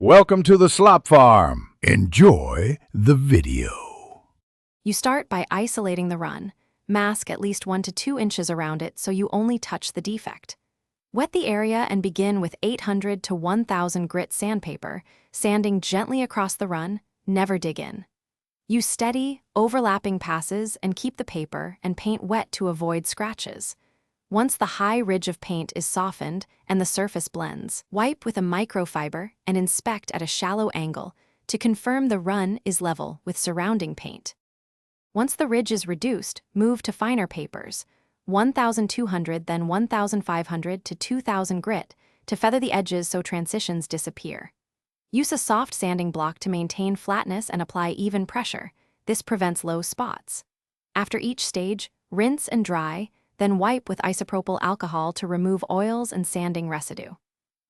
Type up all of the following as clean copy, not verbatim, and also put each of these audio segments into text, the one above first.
Welcome to the slop farm. Enjoy the video. You start by isolating the run. Mask at least 1 to 2 inches around it so you only touch the defect. Wet the area and begin with 800 to 1000 grit sandpaper, sanding gently across the run, never dig in. Use steady, overlapping passes and keep the paper and paint wet to avoid scratches. Once the high ridge of paint is softened and the surface blends, wipe with a microfiber and inspect at a shallow angle to confirm the run is level with surrounding paint. Once the ridge is reduced, move to finer papers, 1,200 then 1,500 to 2,000 grit, to feather the edges so transitions disappear. Use a soft sanding block to maintain flatness and apply even pressure. This prevents low spots. After each stage, rinse and dry, then wipe with isopropyl alcohol to remove oils and sanding residue.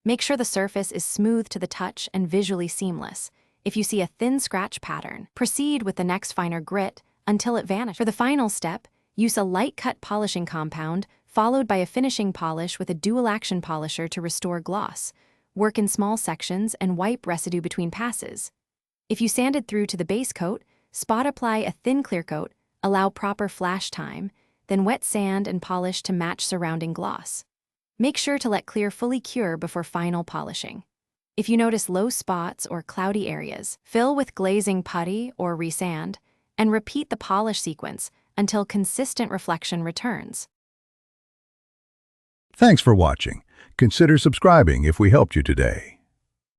Make sure the surface is smooth to the touch and visually seamless. If you see a thin scratch pattern, proceed with the next finer grit until it vanishes. For the final step, use a light cut polishing compound followed by a finishing polish with a dual action polisher to restore gloss. Work in small sections and wipe residue between passes. If you sanded through to the base coat, spot apply a thin clear coat, allow proper flash time, then wet sand and polish to match surrounding gloss. Make sure to let clear fully cure before final polishing. If you notice low spots or cloudy areas, fill with glazing putty or resand, and repeat the polish sequence until consistent reflection returns. Thanks for watching. Consider subscribing if we helped you today.